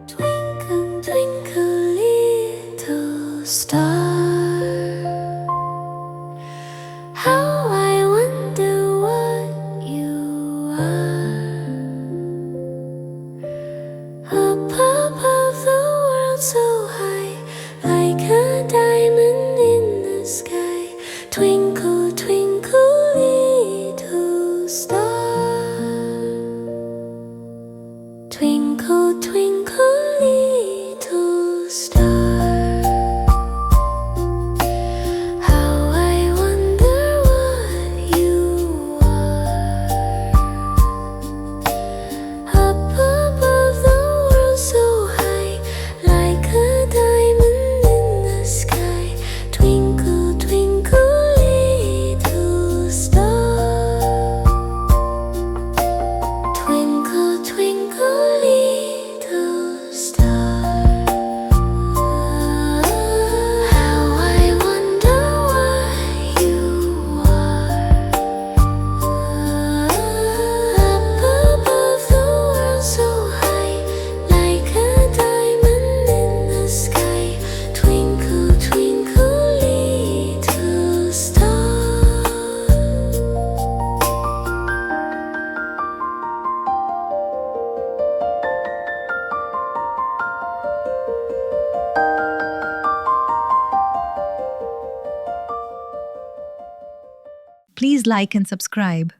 Twinkle, twinkle, little star, how I wonder what you are. Up above the world so high, like a diamond in the sky. Twinkle, twinkle, little star. Twinkle, twinkle, little star, how I wonder what you are. Up above the world so high, like a diamond in the sky. Twinkle, twinkle, little star. Twinkle, twinkle, little star, how I wonder what you are. Up above the world so high, like a diamond in the sky. Twinkle, twinkle, little star. Please like and subscribe.